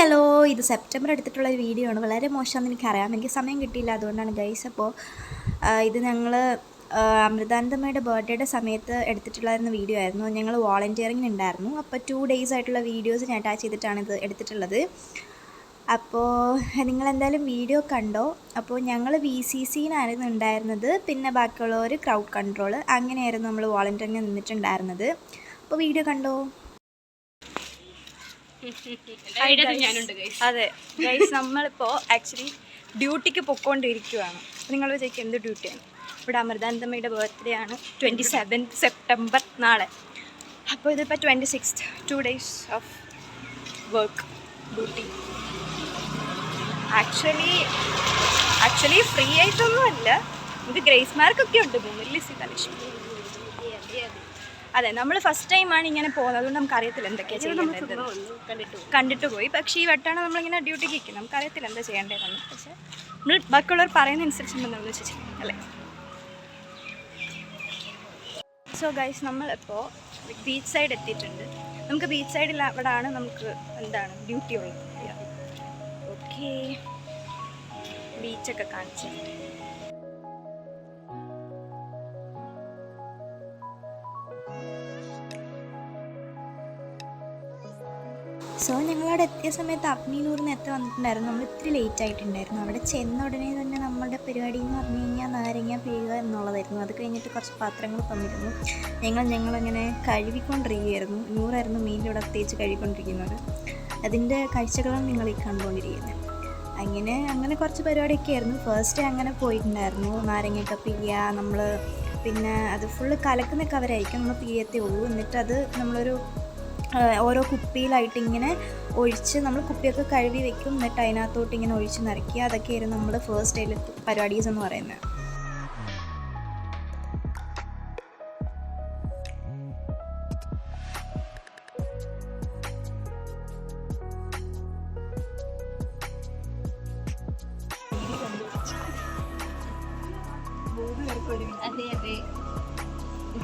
Hello, ഇത് September എടുത്തിട്ടുള്ള ഒരു വീഡിയോ ആണ്. വളരെ മോശമാണെന്ന് എനിക്കറിയാം, എനിക്ക് സമയം കിട്ടിയില്ല, അതുകൊണ്ടാണ് ഗൈസ്. അപ്പോൾ ഇത് ഞങ്ങൾ അമൃതാനന്ദമ്മയുടെ ബർത്ത്ഡേയുടെ സമയത്ത് എടുത്തിട്ടുള്ളായിരുന്ന വീഡിയോ ആയിരുന്നു. ഞങ്ങൾ വോളണ്ടിയറിങ് ഉണ്ടായിരുന്നു. അപ്പോൾ 2 days ആയിട്ടുള്ള വീഡിയോസ് ഞാൻ അറ്റാച്ച് ചെയ്തിട്ടാണ് ഇത് എടുത്തിട്ടുള്ളത്. അപ്പോൾ നിങ്ങളെന്തായാലും വീഡിയോ കണ്ടോ. അപ്പോൾ ഞങ്ങൾ VCCനായിരുന്നു ഉണ്ടായിരുന്നത്, പിന്നെ ബാക്കിയുള്ളവർ ക്രൗഡ് കൺട്രോൾ, അങ്ങനെയായിരുന്നു നമ്മൾ വോളണ്ടിയറിങ് നിന്നിട്ടുണ്ടായിരുന്നത്. അപ്പോൾ വീഡിയോ കണ്ടോ. അതെ ഗൈസ്, നമ്മളിപ്പോൾ ആക്ച്വലി ഡ്യൂട്ടിക്ക് പൊയ്ക്കൊണ്ടിരിക്കുകയാണ്. നിങ്ങൾ വിചാരിക്കും എന്ത് ഡ്യൂട്ടിയാണ്? ഇവിടെ അമൃതാനന്ദമ്മയുടെ ബർത്ത്ഡേ ആണ്, 27 സെപ്റ്റംബർ നാളെ. അപ്പോൾ ഇതിപ്പോൾ 26th 2 days off work duty. Actually free ആയിട്ടൊന്നുമല്ല, ഇത് ഗ്രേസ് മാർക്കൊക്കെ ഉണ്ട്. അതെ, നമ്മൾ ഫസ്റ്റ് ടൈമാണ് ഇങ്ങനെ പോകുന്നത്, അതുകൊണ്ട് നമുക്കറിയത്തില്ല എന്തൊക്കെയാണ് ചെയ്യേണ്ടത്. കണ്ടിട്ട് പോയി. പക്ഷേ ഈ വട്ടാണ് നമ്മളിങ്ങനെ ഡ്യൂട്ടിക്ക് ഇരിക്കുന്നത്, നമുക്കറിയത്തില്ല എന്താ ചെയ്യേണ്ടതെന്ന്. പക്ഷേ നമ്മൾ ബാക്കിയുള്ളവർ പറയുന്നതനുസരിച്ച് നമ്മൾ വെച്ച് അല്ലേ. സോ ഗൈസ്, നമ്മളിപ്പോൾ ബീച്ച് സൈഡ് എത്തിയിട്ടുണ്ട്. നമുക്ക് ബീച്ച് സൈഡിൽ അവിടെയാണ് നമുക്ക് എന്താണ് ഡ്യൂട്ടി ഉള്ളത്. ഓക്കെ, ബീച്ചൊക്കെ കാണിച്ചു. സോ ഞങ്ങളവിടെ എത്തിയ സമയത്ത് അഗ്നിയിലൂർ നേരത്തെ വന്നിട്ടുണ്ടായിരുന്നു. നമ്മൾ ഇത്തിരി ലേറ്റ് ആയിട്ടുണ്ടായിരുന്നു. അവിടെ ചെന്ന ഉടനെ തന്നെ നമ്മുടെ പരിപാടി എന്ന് പറഞ്ഞു കഴിഞ്ഞാൽ നാരങ്ങ പിഴുക എന്നുള്ളതായിരുന്നു. അത് കഴിഞ്ഞിട്ട് കുറച്ച് പാത്രങ്ങൾ തന്നിരുന്നു. ഞങ്ങളങ്ങനെ കഴുകിക്കൊണ്ടിരിക്കുകയായിരുന്നു. നൂറായിരുന്നു മെയിൻ ഇവിടെ പ്രത്യേകിച്ച് കഴുകിക്കൊണ്ടിരിക്കുന്നത്. അതിൻ്റെ കാഴ്ചകളാണ് നിങ്ങൾ ഈ കണ്ടുകൊണ്ടിരിക്കുന്നത്. അങ്ങനെ കുറച്ച് പരിപാടിയൊക്കെ ആയിരുന്നു. ഫസ്റ്റ് അങ്ങനെ പോയിട്ടുണ്ടായിരുന്നു. നാരങ്ങയൊക്കെ പിഴിയുക, നമ്മൾ പിന്നെ അത് ഫുള്ള് കലക്കുന്നൊക്കെ അവരായിരിക്കും, നമ്മൾ പിഴിയത്തേ ഉള്ളൂ. എന്നിട്ട് അത് നമ്മളൊരു ഓരോ കുപ്പിയിലായിട്ട് ഇങ്ങനെ ഒഴിച്ച് നമ്മൾ കുപ്പിയൊക്കെ കഴുകി വെക്കും. എന്നിട്ട് അതിനകത്തോട്ട് ഇങ്ങനെ ഒഴിച്ച് നിറയ്ക്കുക. അതൊക്കെയായിരുന്നു നമ്മൾ ഫസ്റ്റ് ഡേയിൽ പരിപാടീസ് എന്ന് പറയുന്നത്. അതെ,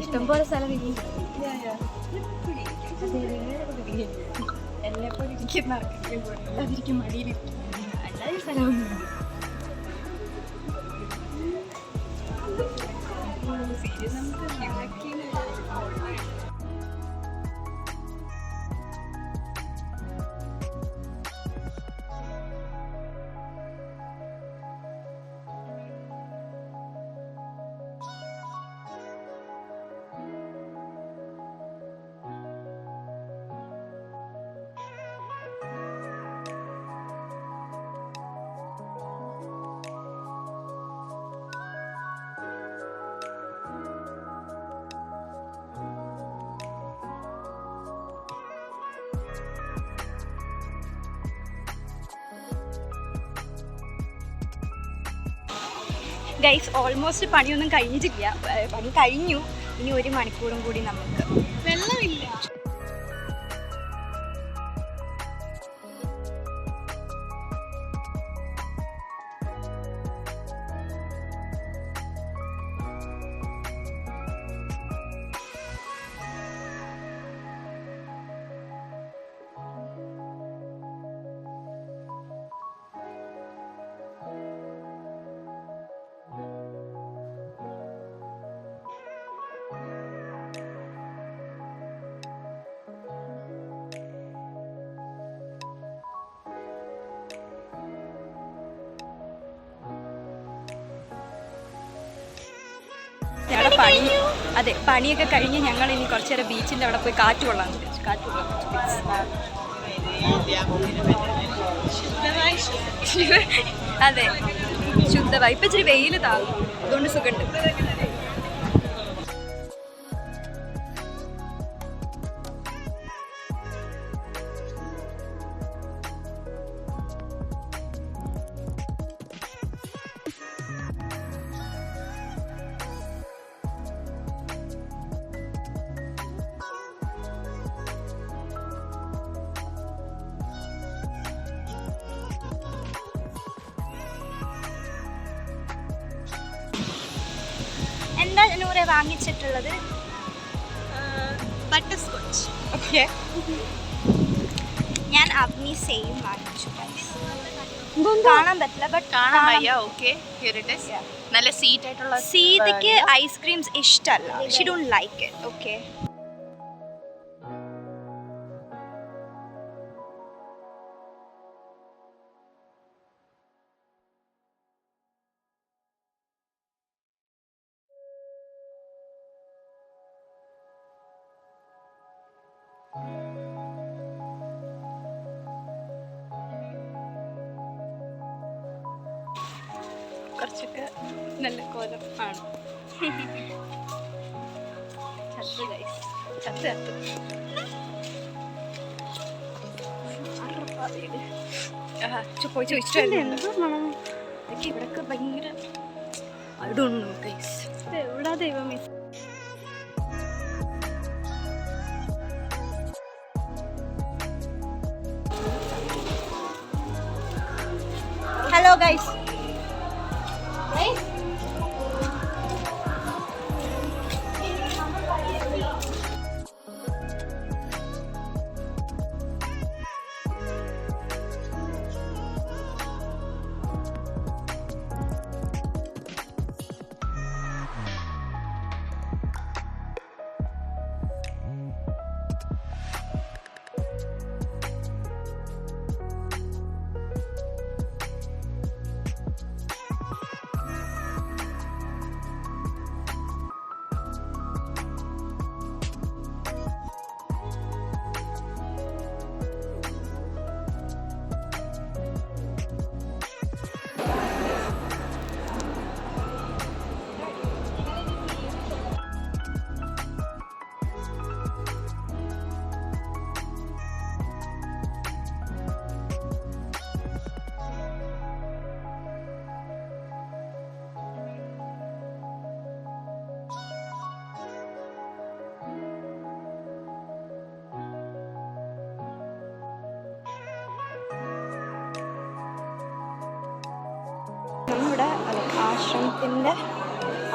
ഇഷ്ടം പോലെ സ്ഥലം എന്നെപ്പോലെ ഇരിക്കുന്ന അതിരിക്കും മടിയിലിരിക്കും, അല്ലാതെ സ്ഥലമൊന്നും. ഗൈസ്, ഓൾമോസ്റ്റ് പണിയൊന്നും കഴിഞ്ഞിട്ടില്ല. പണി കഴിഞ്ഞു. ഇനി 1 മണിക്കൂറും കൂടി നമുക്ക് വെള്ളമില്ല. ഞങ്ങളുടെ പണിയൊക്കെ കഴിഞ്ഞ് ഞങ്ങൾ ഇനി കുറച്ച് നേരം ബീച്ചിൻ്റെ അവിടെ പോയി കാറ്റ് കൊള്ളാൻ അതെ, ശുദ്ധമായി. ഇപ്പം ഇച്ചിരി വെയിൽ താങ്ങും, അതുകൊണ്ട് സുഖമുണ്ട്. എന്താ നൂറെ വാങ്ങിച്ചിട്ടുള്ളത്? Butterscotch. ഓക്കെ, ഞാൻ അവനി സെയിം വാങ്ങിച്ചു guys. കാണാൻ പറ്റില്ല ബട്ട് കാണാൻ വയ്യ. Okay, here it is. നല്ല സീറ്റ് ആയിട്ടുള്ള സീതയ്ക്ക് ഐസ്ക്രീംസ് ഇഷ്ടമല്ല. She don't like it. Okay, കുറച്ചൊക്കെ നല്ല കോലം ആണ്. ചത്ത് ഗൈസ്, ചത്ത് ചത്ത്. പോയി ചോദിച്ചിട്ടല്ലേ ഇതൊക്കെ ഇവിടൊക്കെ ഭയങ്കര അടുന്നു ഗൈസ്. എവിടാ ദൈവമേ. Hello guys. നമ്മളിവിടെ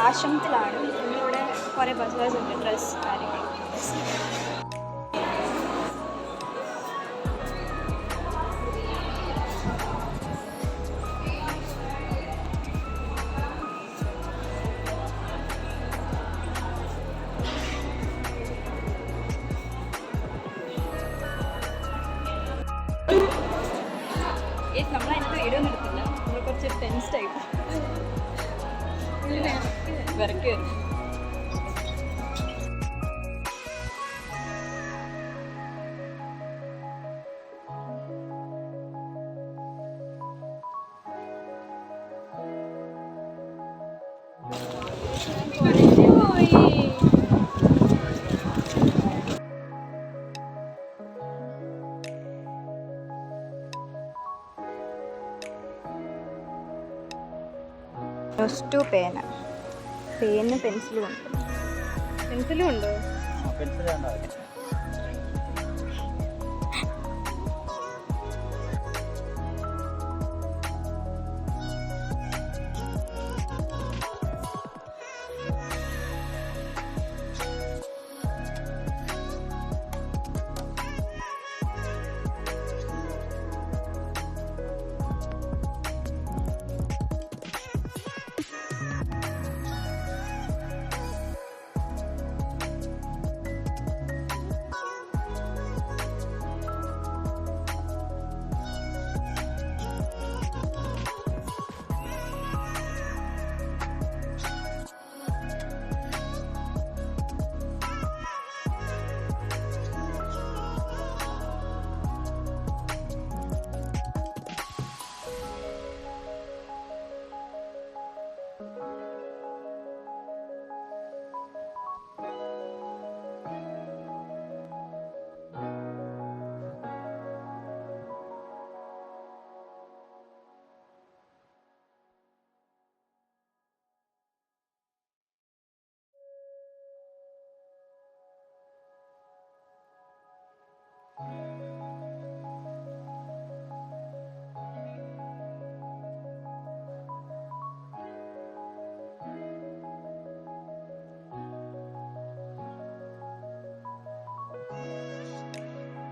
ആശ്രമത്തിലാണ്. നമ്മളിവിടെ കുറേ ബസ്സേഴ്സ് ഉണ്ട്, ഡ്രസ് കാര്യങ്ങൾ. നമ്മളതിനകത്ത് വീഡിയോ ഒന്നും എടുത്തില്ല. നമ്മൾ കുറച്ച് ടെൻസ്ഡ് ആയിട്ട് വിറക്കി വരും. ടു പേന, പേന് പെൻസിലും ഉണ്ട്. പെൻസിലും ഉണ്ടോ?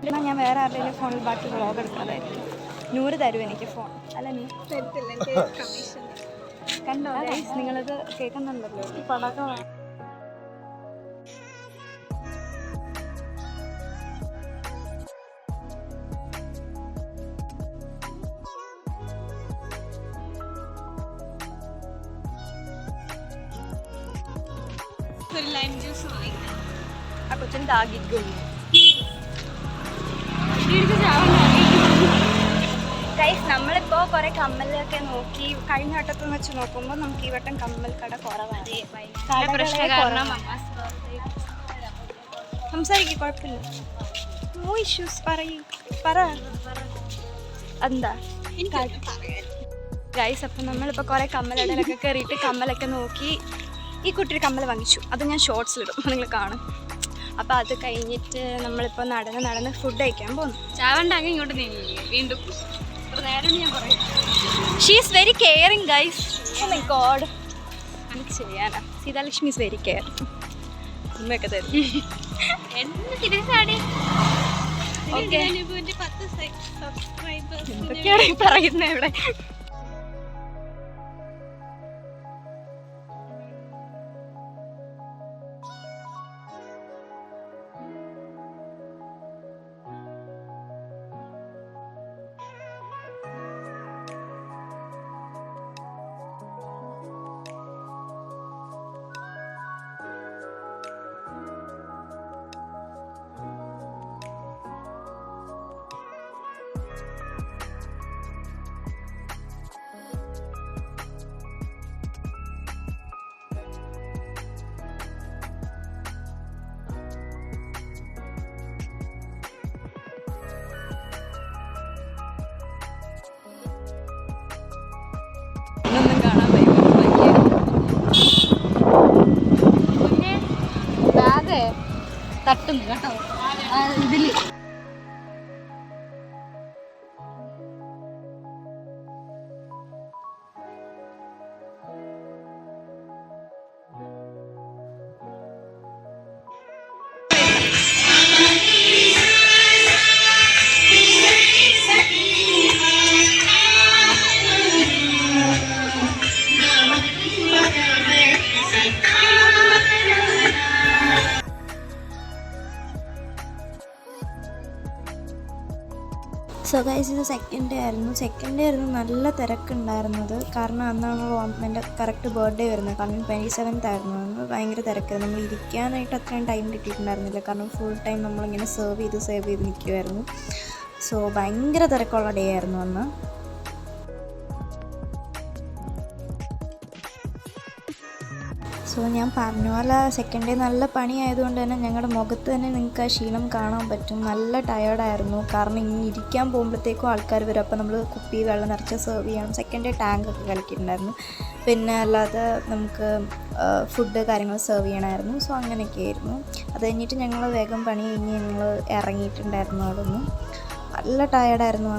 എന്നാൽ ഞാൻ വേറെ ആരുടെയും ഫോണിൽ ബാക്കി വ്ളോഗ് എടുക്കാതായിരുന്നു. 100 തരും എനിക്ക് ഫോൺ. അല്ല നീ കണ്ടോ ഗൈസ്, നിങ്ങളത് കേൾക്കുന്നുണ്ടല്ലോ. പടക്കമാണ്. ആ കൊച്ചിന് ദാഹിക്കുന്നു. ഗൈസ്, നമ്മളിപ്പോൾ കുറേ കമ്മലൊക്കെ നോക്കി. കഴിഞ്ഞ വട്ടത്തെന്ന് വെച്ച് നോക്കുമ്പോൾ നമുക്ക് ഈ വട്ടം കമ്മൽ കട കുറവാണ്. സംസാരിക്കും, കുഴപ്പമില്ല. No issues. പറ എന്താ ഗൈസ്. അപ്പം നമ്മളിപ്പോൾ കുറേ കമ്മലടയിലൊക്കെ കയറിയിട്ട് കമ്മലൊക്കെ നോക്കി. ഈ കുട്ടി ഒരു കമ്മൽ വാങ്ങിച്ചു. അത് ഞാൻ ഷോർട്സിലിടും, നിങ്ങൾ കാണും. അപ്പോൾ അത് കഴിഞ്ഞിട്ട് നമ്മളിപ്പോൾ നടന്ന് ഫുഡ് കഴിക്കാൻ പോകുന്നു. ചാവണ്ടാങ്ങി ഇങ്ങോട്ട് നീങ്ങി വീണ്ടും നേരം ഞാൻ പറയും. She is very caring guys. Oh my god, എനിക്ക് ചെയ്യാനാ. Sitalakshmi is very caring. ഉമ്മയൊക്കെ തരും. ഓക്കെ, എന്തൊക്കെയാണ് പറയുന്നത് ഇവിടെ. ഒന്നും കാണാൻ ബാഗ് തട്ടുന്നു കേട്ടോ ഇതിൽ. സോ ഗൈസ്, ഇത് സെക്കൻഡ് ഡേ ആയിരുന്നു. നല്ല തിരക്കുണ്ടായിരുന്നത്. കാരണം അന്നാണ് എൻ്റെ കറക്റ്റ് ബർത്ത്ഡേ വരുന്നത്. കാരണം 27th ആയിരുന്നു. അന്ന് ഭയങ്കര തിരക്കായിരുന്നു. നമ്മൾ ഇരിക്കാനായിട്ട് അത്രയും ടൈം കിട്ടിയിട്ടുണ്ടായിരുന്നില്ല. കാരണം ഫുൾ ടൈം നമ്മളിങ്ങനെ സെർവ് ചെയ്ത് നിൽക്കുമായിരുന്നു. സോ ഭയങ്കര തിരക്കുള്ള ഡേ ആയിരുന്നു അന്ന്. സോ ഞാൻ പറഞ്ഞ പോലെ സെക്കൻഡ് ഡേ നല്ല പണി ആയതുകൊണ്ട് തന്നെ ഞങ്ങളുടെ മുഖത്ത് തന്നെ നിങ്ങൾക്ക് ആ ക്ഷീണം കാണാൻ പറ്റും. നല്ല ടയേർഡായിരുന്നു. കാരണം ഇങ്ങനെ ഇരിക്കാൻ പോകുമ്പോഴത്തേക്കും ആൾക്കാർ വരും. അപ്പോൾ നമ്മൾ കുപ്പി വെള്ളം നിറച്ച് സെർവ് ചെയ്യണം. സെക്കൻഡ് ഡേ ടാങ്കൊക്കെ കളിക്കിയിട്ടുണ്ടായിരുന്നു. പിന്നെ അല്ലാതെ നമുക്ക് ഫുഡ് കാര്യങ്ങൾ സെർവ് ചെയ്യണമായിരുന്നു. സോ അങ്ങനെയൊക്കെ ആയിരുന്നു. അത് കഴിഞ്ഞിട്ട് ഞങ്ങൾ വേഗം പണി കഴിഞ്ഞ് ഞങ്ങൾ ഇറങ്ങിയിട്ടുണ്ടായിരുന്നു. അവിടെ നിന്ന് നല്ല ടയേർഡായിരുന്നു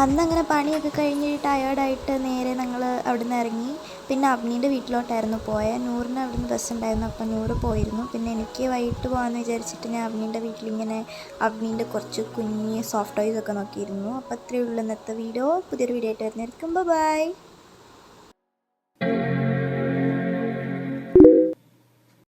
അന്നങ്ങനെ പണിയൊക്കെ കഴിഞ്ഞ് ടയേർഡായിട്ട് നേരെ ഞങ്ങൾ അവിടെ നിന്ന് ഇറങ്ങി. പിന്നെ അവനീൻ്റെ വീട്ടിലോട്ടായിരുന്നു പോയത്. നൂറിന് അവിടെ നിന്ന് ബസ് ഉണ്ടായിരുന്നു. അപ്പം നൂറ് പോയിരുന്നു. പിന്നെ എനിക്ക് വൈകിട്ട് പോകാമെന്ന് വിചാരിച്ചിട്ട് ഞാൻ അവനീൻ്റെ വീട്ടിലിങ്ങനെ അവനീൻ്റെ കുറച്ച് കുഞ്ഞ് സോഫ്റ്റ് ടോയ്സൊക്കെ നോക്കിയിരുന്നു. അപ്പോൾ അത്രയേ ഉള്ളൂ ഇന്നത്തെ വീഡിയോ. പുതിയൊരു വീഡിയോ ആയിട്ട് വരുന്നതായിരിക്കും. ബൈ.